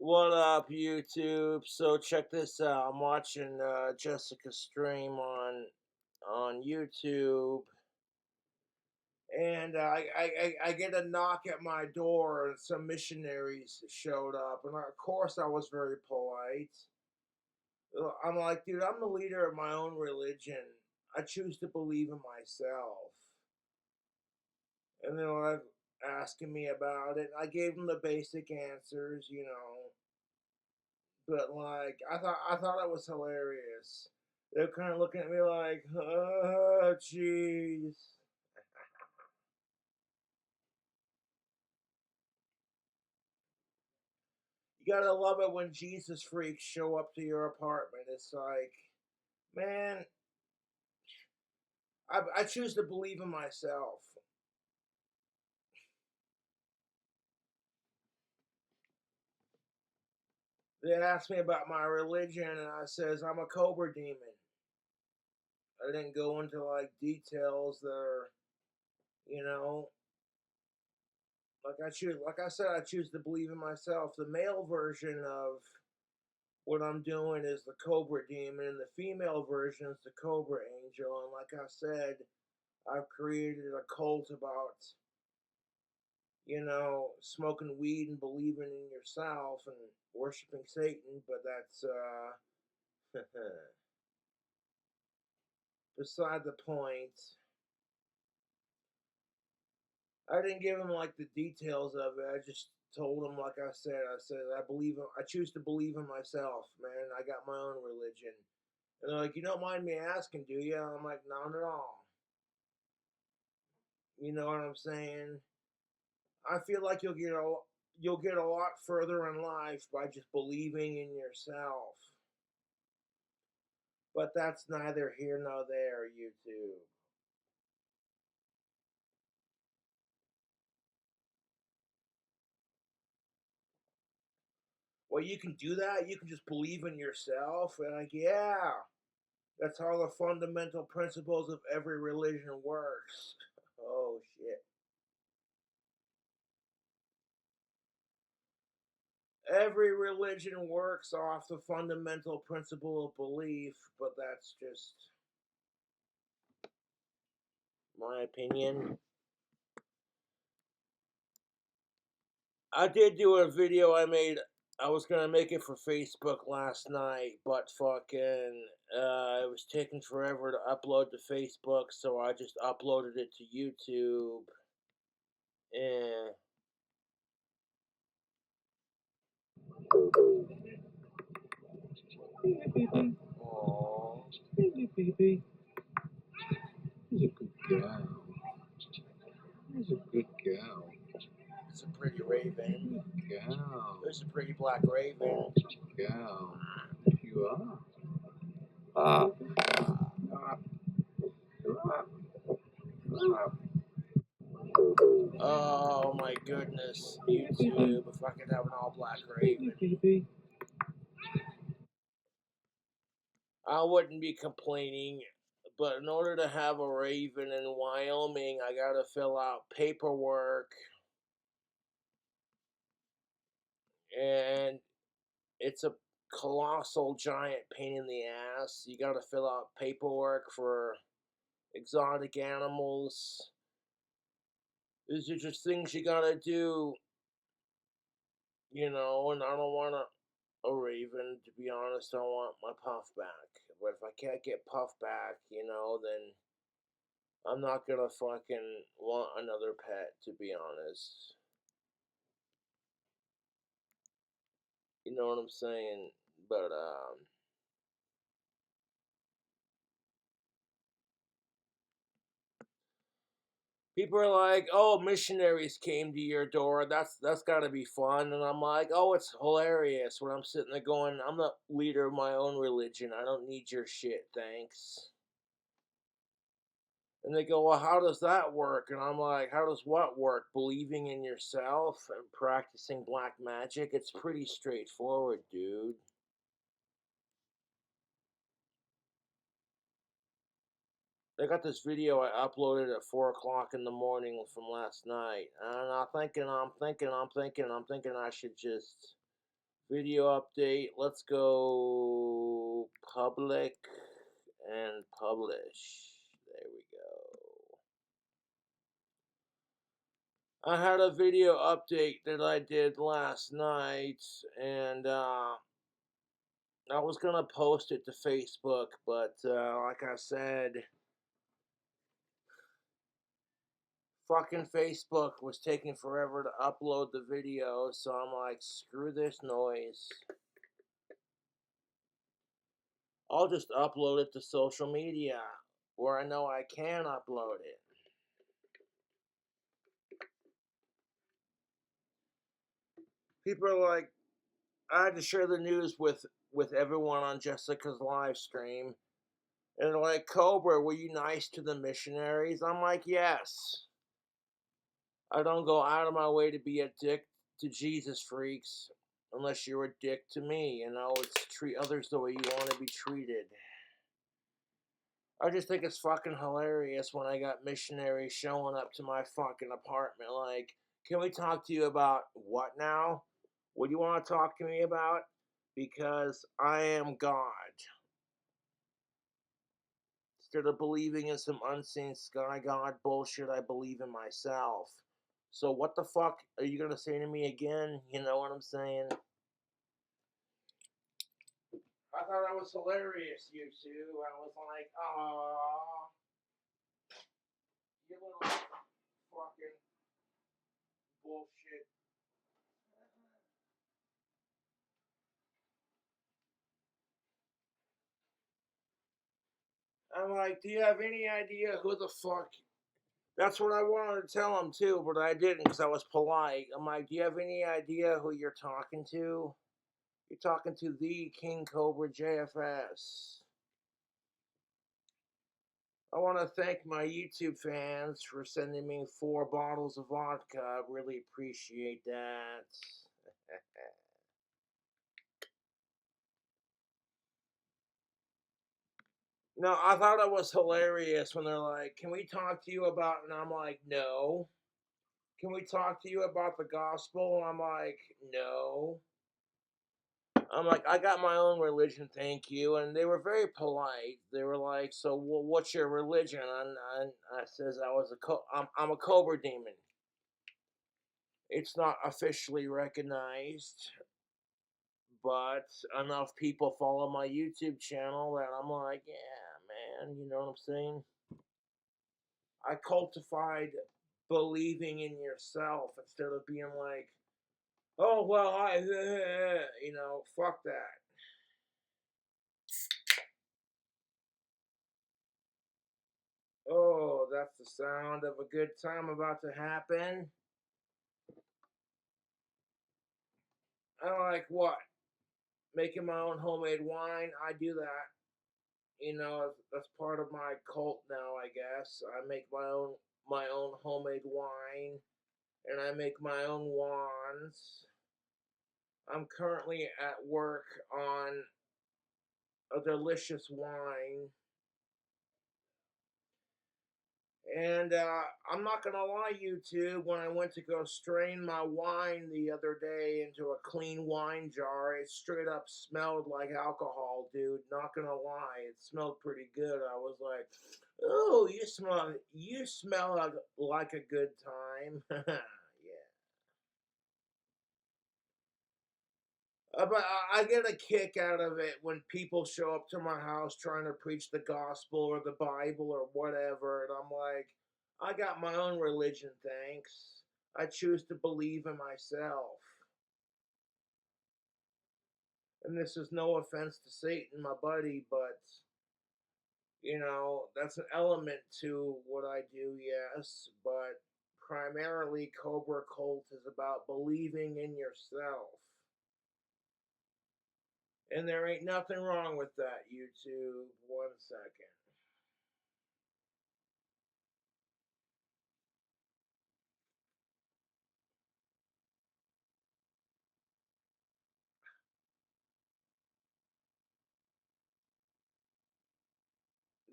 What up, YouTube? So check this out. I'm watching Jessica stream on YouTube, and I get a knock at my door, and some missionaries showed up, and of course I was very polite. I'm like, dude, I'm the leader of my own religion. I choose to believe in myself, and they're like asking me about it. I gave them the basic answers. But like I thought it was hilarious. They're kind of looking at me like, oh, jeez. You gotta love it when Jesus freaks show up to your apartment. It's like, man, I choose to believe in myself. They asked me about my religion, and I says I'm a Cobra Demon. I didn't go into like details that are, you know, like I said, I choose to believe in myself. The male version of what I'm doing is the Cobra Demon, and the female version is the Cobra Angel. And like I said, I've created a cult about, smoking weed and believing in yourself and worshiping Satan, but that's, beside the point. I didn't give him like the details of it. I just told him, like I said, I choose to believe in myself, man. I got my own religion. And they're like, you don't mind me asking, do you? I'm like, not at all. You know what I'm saying? I feel like you'll get a lot further in life by just believing in yourself. But that's neither here nor there, YouTube. Well, you can do that. You can just believe in yourself. And like, yeah, that's how the fundamental principles of every religion works. Oh shit. Every religion works off the fundamental principle of belief, but that's just my opinion. I did do a video I made. I was gonna make it for Facebook last night, but fucking, it was taking forever to upload to Facebook, so I just uploaded it to YouTube. Eh. Aww. Baby. He's a good gal. He's a good gal. It's a pretty raven. Good gal. It's a pretty black raven. Gal. You are. Ah. Oh my goodness, YouTube, if I could have an all black raven. Baby. I wouldn't be complaining, but in order to have a raven in Wyoming, I gotta fill out paperwork, and it's a colossal giant pain in the ass. You gotta fill out paperwork for exotic animals. These are just things you gotta do, and I don't want a raven, to be honest. I want my puff back. But if I can't get puff back, then I'm not gonna fucking want another pet, to be honest. You know what I'm saying? But people are like, "Oh, missionaries came to your door. That's got to be fun." And I'm like, "Oh, it's hilarious." When I'm sitting there going, "I'm the leader of my own religion. I don't need your shit, thanks." And they go, "Well, how does that work?" And I'm like, "How does what work? Believing in yourself and practicing black magic? It's pretty straightforward, dude." I got this video I uploaded at 4 o'clock in the morning from last night. And I'm thinking I should just Video update. Let's go public and publish. There we go. I had a video update that I did last night, and I was gonna post it to Facebook, but like I said, fucking Facebook was taking forever to upload the video, so I'm like, screw this noise. I'll just upload it to social media where I know I can upload it. People are like, I had to share the news with everyone on Jessica's live stream. And they're like, Cobra, were you nice to the missionaries? I'm like, yes. I don't go out of my way to be a dick to Jesus freaks unless you're a dick to me. You know, it's treat others the way you want to be treated. I just think it's fucking hilarious when I got missionaries showing up to my fucking apartment like, can we talk to you about what now? What do you want to talk to me about? Because I am God. Instead of believing in some unseen sky god bullshit, I believe in myself. So what the fuck are you gonna say to me again? You know what I'm saying? I thought that was hilarious, you two. I was like, aww, you little fucking bullshit. I'm like, do you have any idea who the fuck? That's what I wanted to tell him too, but I didn't because I was polite. I'm like, do you have any idea who you're talking to? You're talking to the King Cobra JFS. I want to thank my YouTube fans for sending me 4 bottles of vodka. I really appreciate that. No, I thought it was hilarious when they're like, can we talk to you about, and I'm like, no. Can we talk to you about the gospel? And I'm like, no. I'm like, I got my own religion, thank you. And they were very polite. They were like, so what's your religion? And I says I'm a Cobra Demon. It's not officially recognized, but enough people follow my YouTube channel that I'm like, yeah, man, you know what I'm saying? I cultified believing in yourself instead of being like, oh, well, you know, fuck that. Oh, that's the sound of a good time about to happen. I like what? Making my own homemade wine. I do that. You know, that's part of my cult now, I guess. I make my own homemade wine, and I make my own wands. I'm currently at work on a delicious wine. And I'm not gonna lie, YouTube, when I went to go strain my wine the other day into a clean wine jar, it straight up smelled like alcohol, dude. Not gonna lie, it smelled pretty good. I was like, "Oh, you smell like a good time." Yeah. But I get a kick out of it when people show up to my house trying to preach the gospel or the Bible or whatever, and I'm like, I got my own religion, thanks. I choose to believe in myself. And this is no offense to Satan, my buddy, but, you know, that's an element to what I do, yes, but primarily Cobra Cult is about believing in yourself. And there ain't nothing wrong with that, YouTube. 1 second.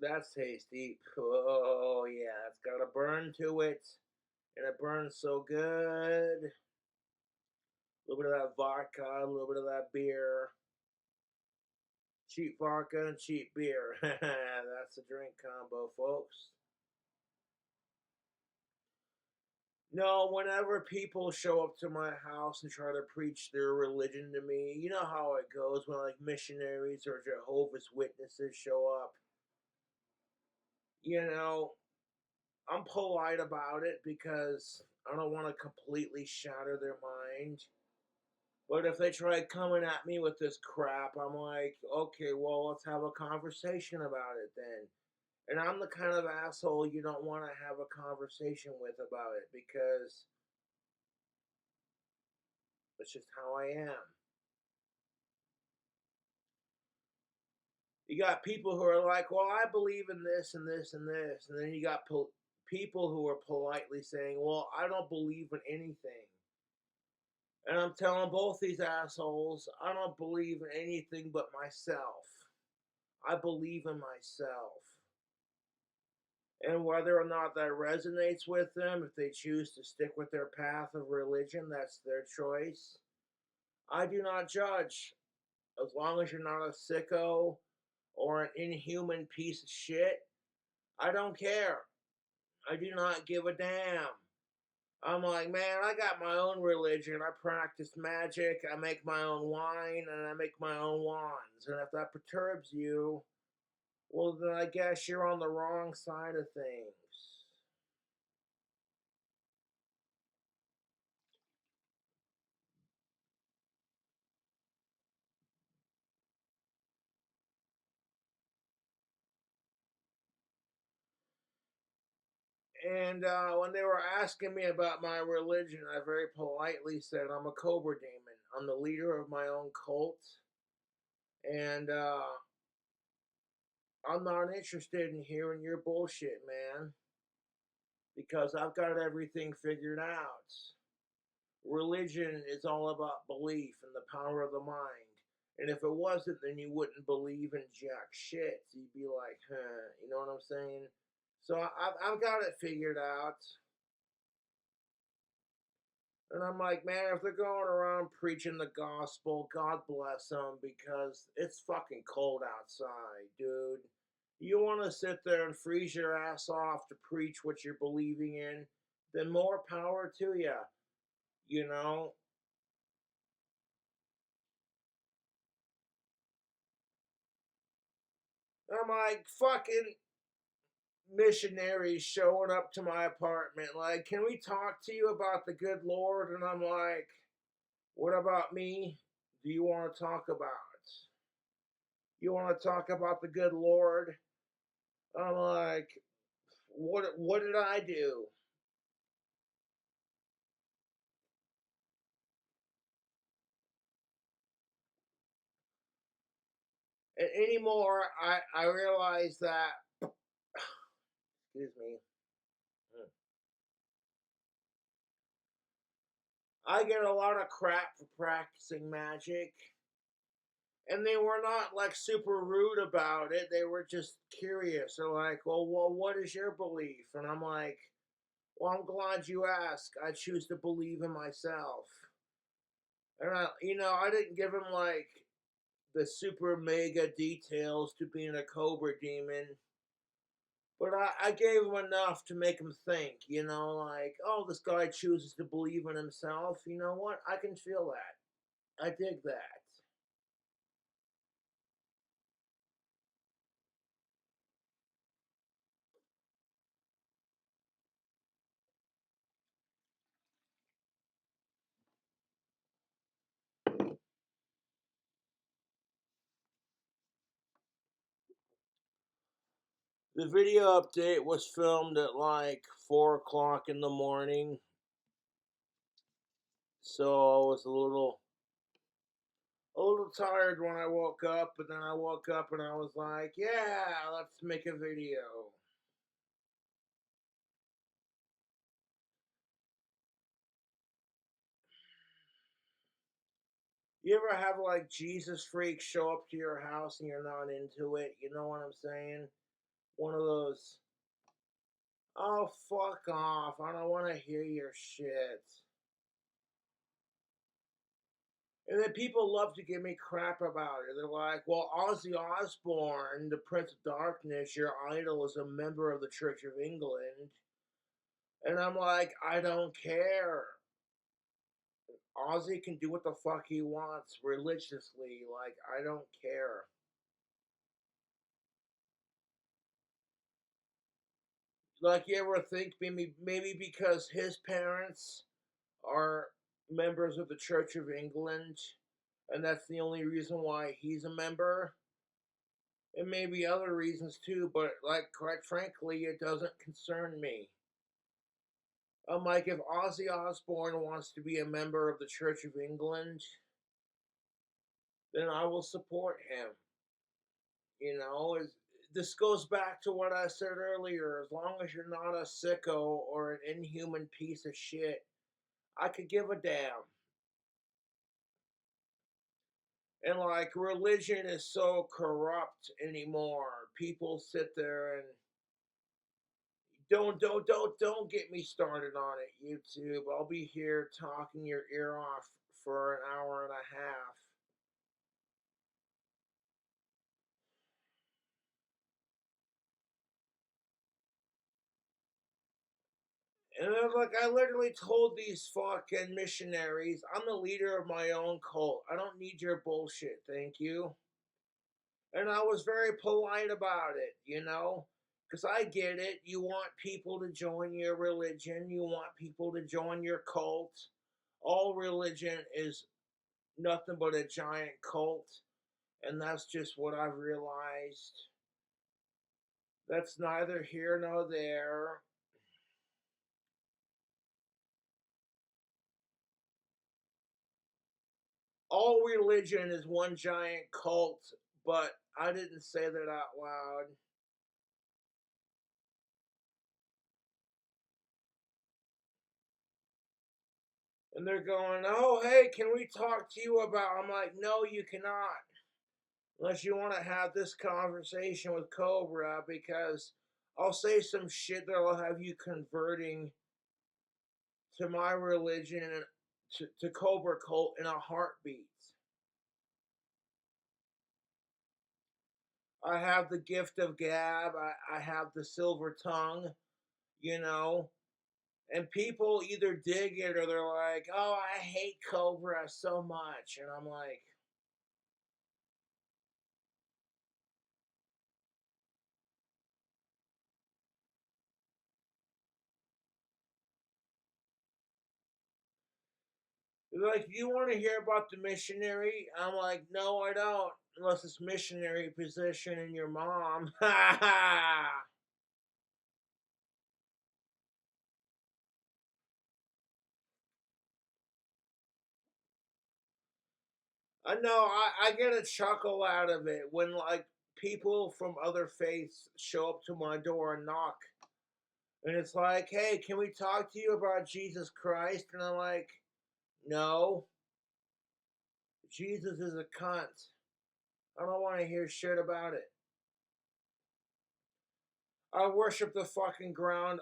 That's tasty. Oh, yeah, it's got a burn to it. And it burns so good. A little bit of that vodka, a little bit of that beer. Cheap vodka and cheap beer. That's a drink combo, folks. No, whenever people show up to my house and try to preach their religion to me, you know how it goes when like missionaries or Jehovah's Witnesses show up. You know, I'm polite about it because I don't want to completely shatter their mind. But if they try coming at me with this crap, I'm like, okay, well, let's have a conversation about it then. And I'm the kind of asshole you don't want to have a conversation with about it because that's just how I am. You got people who are like, well, I believe in this and this and this. And then you got people who are politely saying, well, I don't believe in anything. And I'm telling both these assholes, I don't believe in anything but myself. I believe in myself. And whether or not that resonates with them, if they choose to stick with their path of religion, that's their choice. I do not judge. As long as you're not a sicko or an inhuman piece of shit, I don't care. I do not give a damn. I'm like, man, I got my own religion. I practice magic. I make my own wine and I make my own wands. And if that perturbs you, well, then I guess you're on the wrong side of things. And when they were asking me about my religion, I very politely said, I'm a Cobra Demon. I'm the leader of my own cult. And I'm not interested in hearing your bullshit, man, because I've got everything figured out. Religion is all about belief and the power of the mind. And if it wasn't, then you wouldn't believe in jack shit. So you'd be like, huh, you know what I'm saying? So I've got it figured out. And I'm like, man, if they're going around preaching the gospel, God bless them because it's fucking cold outside, dude. You want to sit there and freeze your ass off to preach what you're believing in, then more power to you, you know? I'm like, fucking missionaries showing up to my apartment, like, can we talk to you about the good Lord? And I'm like, what about me? Do you want to talk about? You want to talk about the good Lord? I'm like, what did I do? And anymore, I realize that, excuse me, I get a lot of crap for practicing magic. And they were not like super rude about it. They were just curious. They're like, well, what is your belief? And I'm like, well, I'm glad you asked. I choose to believe in myself. And I didn't give him like the super mega details to being a Cobra Demon. But I gave him enough to make him think, like, oh, this guy chooses to believe in himself. You know what? I can feel that. I dig that. The video update was filmed at like 4 o'clock in the morning, so I was a little tired when I woke up. But then I woke up and I was like, yeah, let's make a video. You ever have like Jesus freaks show up to your house and you're not into it? You know what I'm saying? One of those. Oh, fuck off. I don't want to hear your shit. And then people love to give me crap about it. They're like, well, Aussie Osborne, the Prince of Darkness, your idol, is a member of the Church of England. And I'm like, I don't care. Ozzy can do what the fuck he wants religiously. Like, I don't care. Like, you ever think maybe because his parents are members of the Church of England, and that's the only reason why he's a member? And maybe other reasons too, but like, quite frankly, it doesn't concern me. I'm like, if Ozzy Osbourne wants to be a member of the Church of England, then I will support him. You know, this goes back to what I said earlier. As long as you're not a sicko or an inhuman piece of shit, I could give a damn. And like, religion is so corrupt anymore. People sit there and don't get me started on it, YouTube. I'll be here talking your ear off for an hour and a half. And then, like, I literally told these fucking missionaries, I'm the leader of my own cult. I don't need your bullshit, thank you. And I was very polite about it, you know? Because I get it. You want people to join your religion, you want people to join your cult. All religion is nothing but a giant cult. And that's just what I've realized. That's neither here nor there. All religion is one giant cult, but I didn't say that out loud. And they're going, oh, hey, can we talk to you about? I'm like, no, you cannot. Unless you want to have this conversation with Cobra, because I'll say some shit that'll have you converting to my religion and to Cobra cult in a heartbeat. I have the gift of gab. I have the silver tongue, you know. And people either dig it or they're like, oh, I hate Cobra so much. And I'm like, you want to hear about the missionary? I'm like, no, I don't. Unless it's missionary position in your mom. Ha ha! I know, I get a chuckle out of it when, like, people from other faiths show up to my door and knock. And it's like, hey, can we talk to you about Jesus Christ? And I'm like, no, Jesus is a cunt. I don't want to hear shit about it. I worship the fucking ground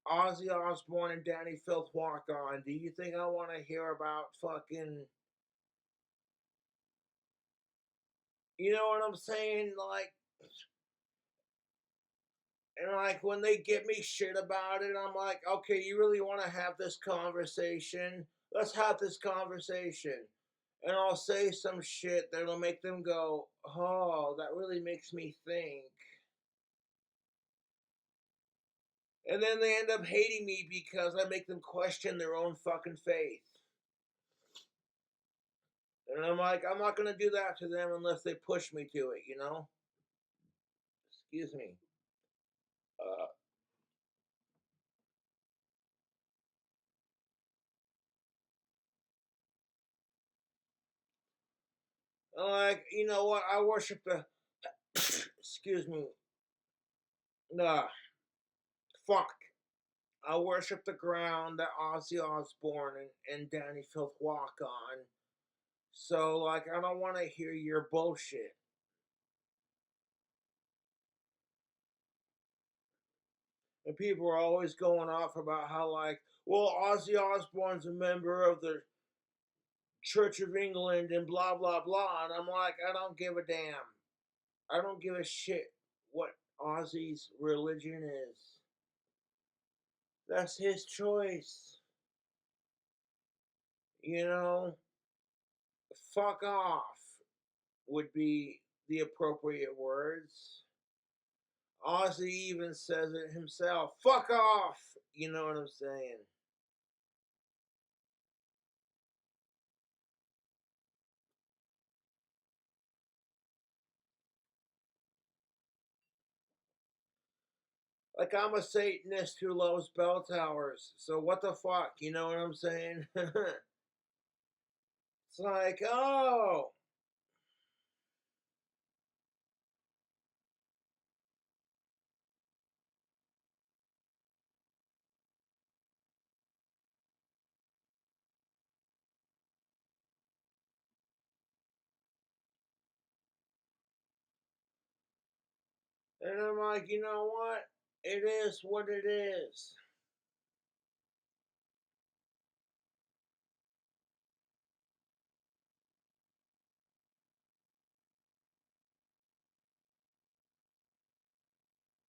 Ozzy Osborne and Danny Filth walk on. Do you think I want to hear about fucking. You know what I'm saying? Like, and like when they get me shit about it, I'm like, okay, you really want to have this conversation? Let's have this conversation. And I'll say some shit that'll make them go, oh, that really makes me think. And then they end up hating me because I make them question their own fucking faith. And I'm like, I'm not gonna do that to them unless they push me to it, you know? Excuse me. Uh, I'm like, you know what? I worship the. Excuse me. Nah, fuck. I worship the ground that Ozzy Osbourne and Danny Filth walk on. So, like, I don't want to hear your bullshit. And people are always going off about how, like, well, Ozzy Osbourne's a member of the Church of England and blah blah blah. And I'm like, I don't give a damn. I don't give a shit what Ozzy's religion is. That's his choice. You know, fuck off would be the appropriate words. Ozzy even says it himself. Fuck off! You know what I'm saying? Like, I'm a Satanist who loves bell towers, so what the fuck? You know what I'm saying? It's like, oh. And I'm like, you know what? It is what it is.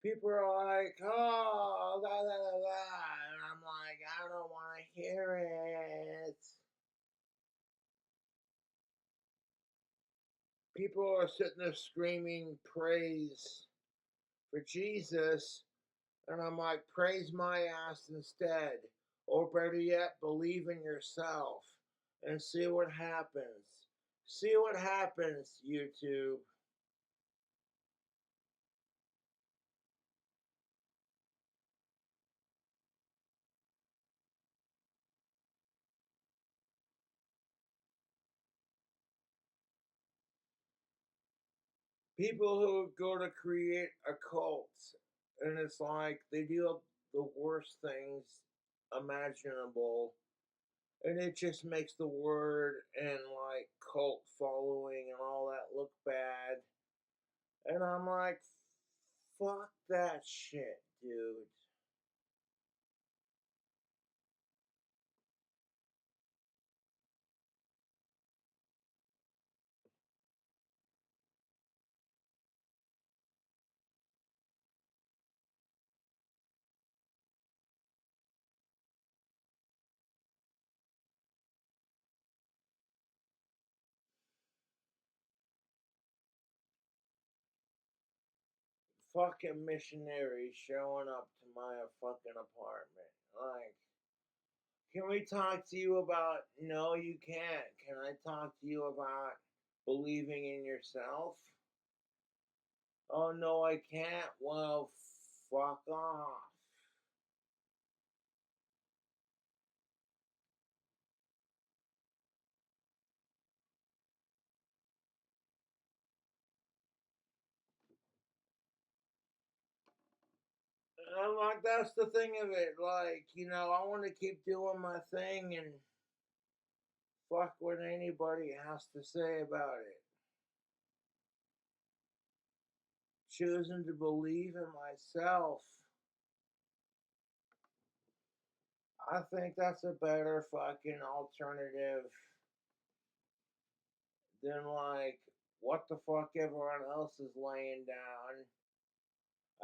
People are like, oh, la la la la. And I'm like, I don't want to hear it. People are sitting there screaming praise for Jesus. And I'm like, praise my ass instead. Or better yet, believe in yourself and see what happens. See what happens, YouTube. People who go to create a cult, and it's like they do the worst things imaginable, and it just makes the word and like cult following and all that look bad. And I'm like, fuck that shit, dude. Fucking missionaries showing up to my fucking apartment. Like, can we talk to you about? No, you can't. Can I talk to you about believing in yourself? Oh, no, I can't. Well, fuck off. And I'm like, that's the thing of it. Like, I want to keep doing my thing and fuck what anybody has to say about it. Choosing to believe in myself, I think that's a better fucking alternative than like what the fuck everyone else is laying down.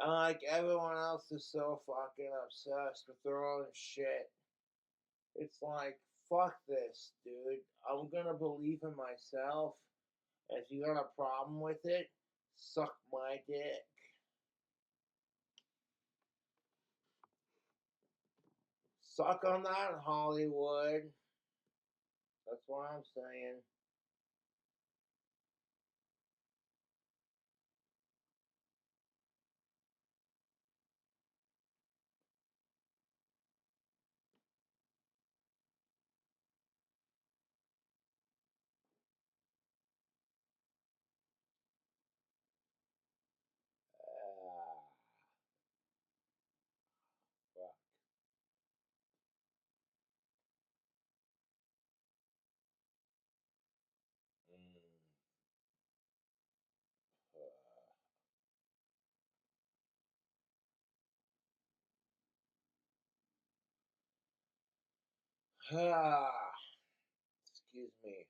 And like everyone else is so fucking obsessed with their own shit. It's like, fuck this, dude. I'm gonna believe in myself. And if you got a problem with it, suck my dick. Suck on that, Hollywood. That's what I'm saying. Ah, fuck. Mm. Ah, Excuse me.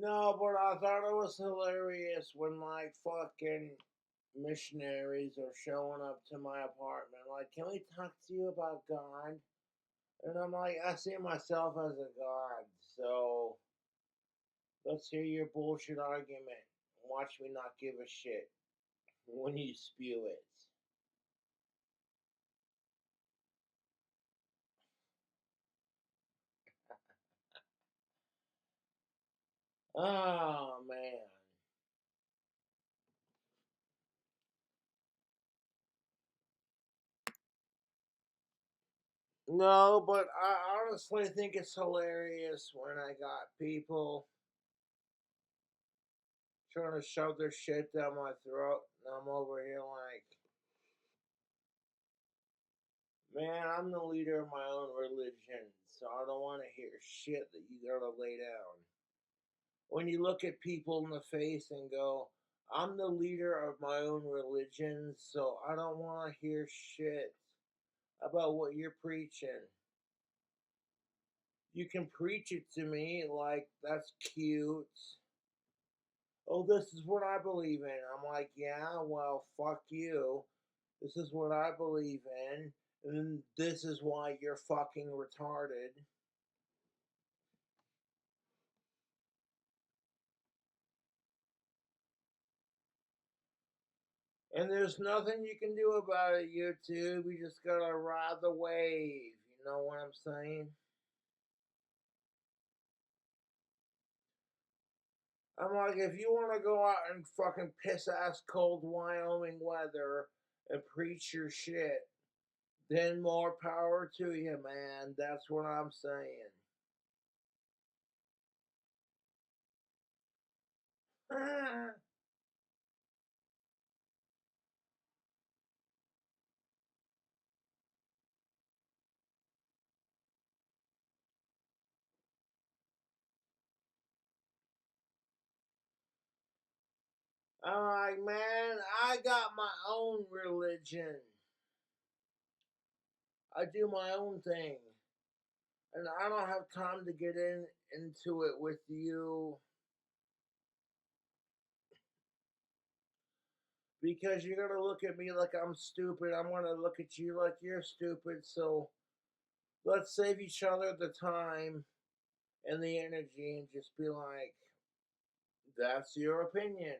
No, but I thought it was hilarious when like fucking missionaries are showing up to my apartment. Like, can we talk to you about God? And I'm like, I see myself as a God, so let's hear your bullshit argument. Watch me not give a shit when you spew it. Oh man. No, but I honestly think it's hilarious when I got people trying to shove their shit down my throat, and I'm over here like, man, I'm the leader of my own religion, so I don't want to hear shit that you gotta lay down. When you look at people in the face and go, I'm the leader of my own religion, so I don't want to hear shit about what you're preaching. You can preach it to me like that's cute. Oh, this is what I believe in. I'm like, yeah, well, fuck you. This is what I believe in, and this is why you're fucking retarded. And there's nothing you can do about it, YouTube. You just gotta ride the wave. You know what I'm saying? I'm like, if you want to go out and fucking piss ass cold Wyoming weather and preach your shit, then more power to you, man. That's what I'm saying. I'm like, man, I got my own religion. I do my own thing. And I don't have time to get into it with you because you're gonna look at me like I'm stupid. I'm gonna look at you like you're stupid. So let's save each other the time and the energy and just be like, that's your opinion.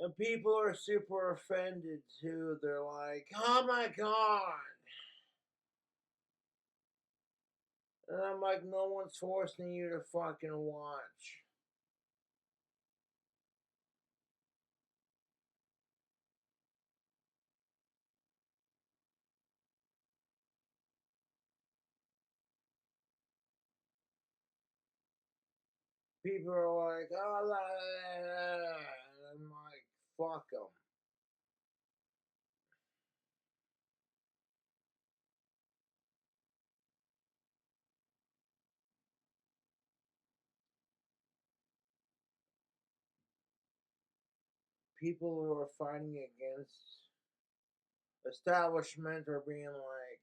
And people are super offended too. They're like, oh my God. And I'm like, no one's forcing you to fucking watch. People are like, oh, la, la, la, la. And I'm like, fuck them. People who are fighting against establishment are being like,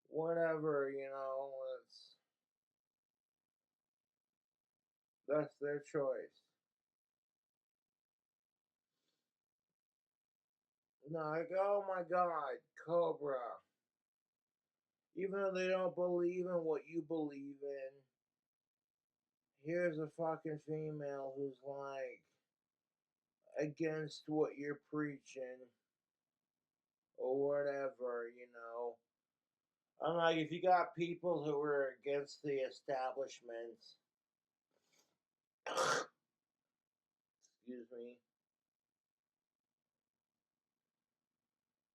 whatever, it's that's their choice. Like, oh my God, Cobra. Even though they don't believe in what you believe in, here's a fucking female who's like against what you're preaching or whatever. I'm like, if you got people who are against the establishment, excuse me,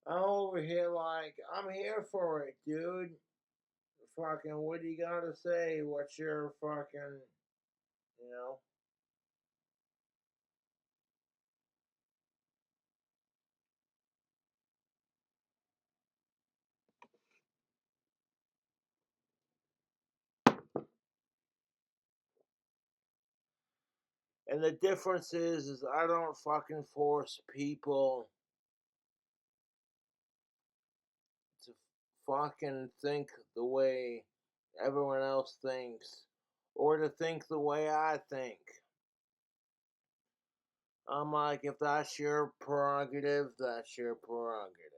I'm over here like, I'm here for it, dude. Fucking, what do you gotta say? What's your fucking, you know? And the difference is I don't fucking force people to fucking think the way everyone else thinks or to think the way I think. I'm like, if that's your prerogative, that's your prerogative.